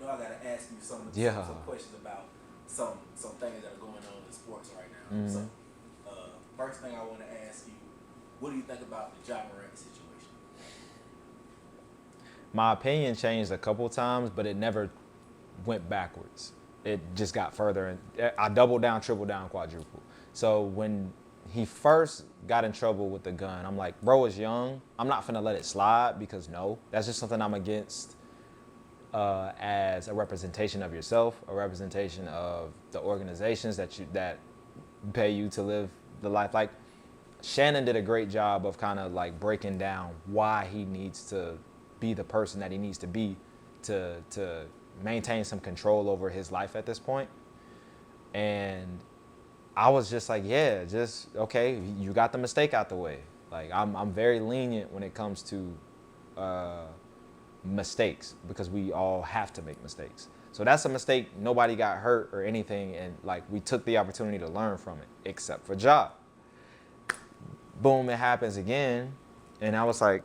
know I gotta ask you some questions about some things that are going on in sports right now. Mm-hmm. So, first thing I want to ask you, what do you think about the Ja Morant situation? My opinion changed a couple times, but it never went backwards. It just got further, and I doubled down, triple down, quadruple. So when he first got in trouble with the gun, I'm like, bro is young. I'm not finna let it slide because no, that's just something I'm against as a representation of yourself, a representation of the organizations that pay you to live the life. Like Shannon did a great job of kind of like breaking down why he needs to be the person that he needs to be to maintain some control over his life at this point. And I was just like, yeah, just okay, you got the mistake out the way. Like I'm very lenient when it comes to mistakes because we all have to make mistakes. So that's a mistake. Nobody got hurt or anything, and like we took the opportunity to learn from it, except for Ja. Boom, it happens again, and I was like,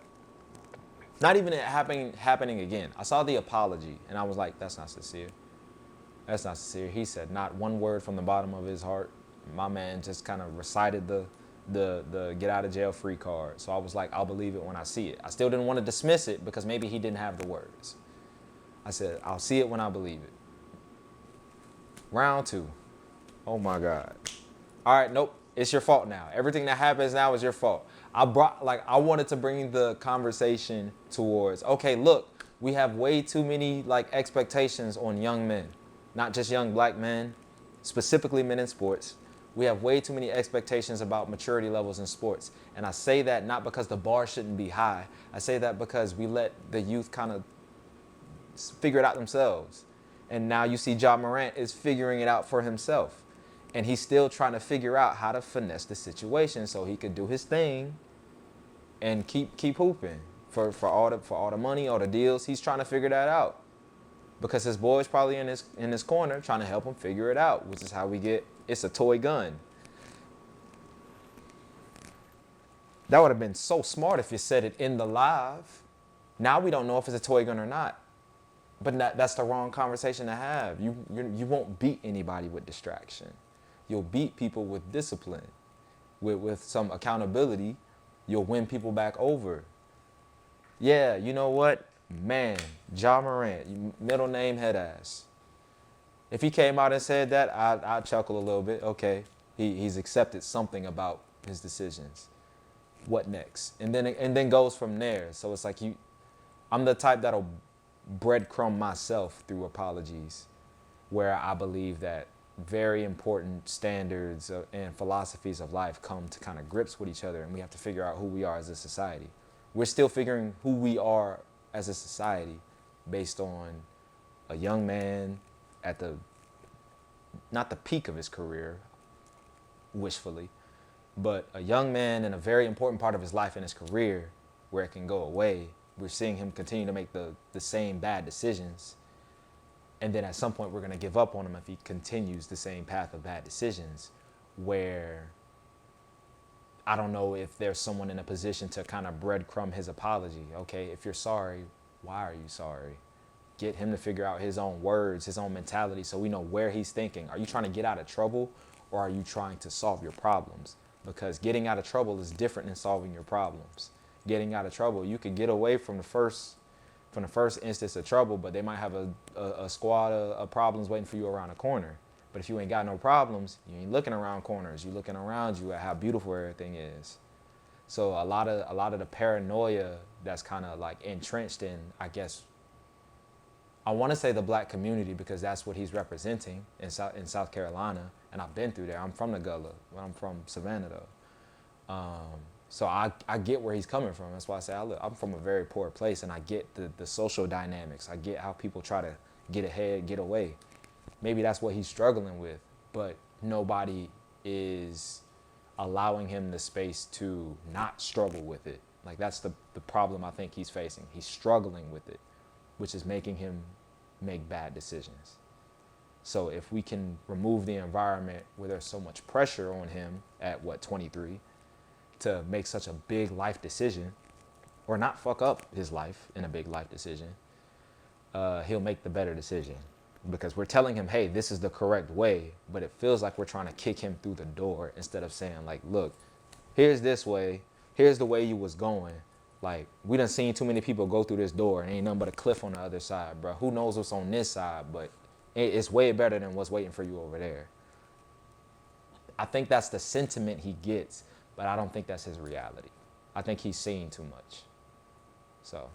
not even it happening again. I saw the apology, and I was like, that's not sincere. That's not sincere. He said not one word from the bottom of his heart. My man just kind of recited the get out of jail free card. So I was like, I'll believe it when I see it. I still didn't want to dismiss it because maybe he didn't have the words. I said, I'll see it when I believe it. Round two. Oh my God. All right, nope. It's your fault now. Everything that happens now is your fault. I wanted to bring the conversation towards, okay, look, we have way too many like expectations on young men, not just young black men, specifically men in sports. We have way too many expectations about maturity levels in sports. And I say that not because the bar shouldn't be high. I say that because we let the youth kind of figure it out themselves. And now you see Ja Morant is figuring it out for himself. And he's still trying to figure out how to finesse the situation so he could do his thing and keep hooping for all the money, all the deals. He's trying to figure that out because his boy's probably in his corner trying to help him figure it out, which is how we get it's a toy gun. That would have been so smart if you said it in the live. Now we don't know if it's a toy gun or not. But that's the wrong conversation to have. You won't beat anybody with distraction. You'll beat people with discipline, with some accountability. You'll win people back over. Yeah, you know what? Man, Ja Morant, middle name head ass. If he came out and said that, I'd chuckle a little bit. Okay, he's accepted something about his decisions. What next? And then goes from there. So it's like I'm the type that'll breadcrumb myself through apologies, where I believe that very important standards and philosophies of life come to kind of grips with each other, and we have to figure out who we are as a society. We're still figuring who we are as a society based on a young man at not the peak of his career, wishfully, but a young man in a very important part of his life and his career where it can go away. We're seeing him continue to make the same bad decisions. And then at some point, we're going to give up on him if he continues the same path of bad decisions, where I don't know if there's someone in a position to kind of breadcrumb his apology. Okay, if you're sorry, why are you sorry? Get him to figure out his own words, his own mentality, so we know where he's thinking. Are you trying to get out of trouble, or are you trying to solve your problems? Because getting out of trouble is different than solving your problems. Getting out of trouble, you could get away from the first instance of trouble, but they might have a squad of problems waiting for you around the corner. But if you ain't got no problems, you ain't looking around corners. You looking around you at how beautiful everything is. So a lot of the paranoia that's kind of like entrenched in, I guess, I want to say the black community because that's what he's representing in South Carolina, and I've been through there. I'm from the Gullah, but I'm from Savannah though. So I get where he's coming from. That's why I say I'm from a very poor place, and I get the social dynamics. I get how people try to get ahead, get away. Maybe that's what he's struggling with, but nobody is allowing him the space to not struggle with it. Like that's the problem I think he's facing. He's struggling with it, which is making him make bad decisions. So if we can remove the environment where there's so much pressure on him at 23, to make such a big life decision or not fuck up his life in a big life decision, he'll make the better decision. Because we're telling him, hey, this is the correct way, but it feels like we're trying to kick him through the door instead of saying, like, look, here's this way, here's the way you was going. Like, we done seen too many people go through this door and ain't nothing but a cliff on the other side, bro. Who knows what's on this side, but it's way better than what's waiting for you over there. I think that's the sentiment he gets, but I don't think that's his reality. I think he's seeing too much. So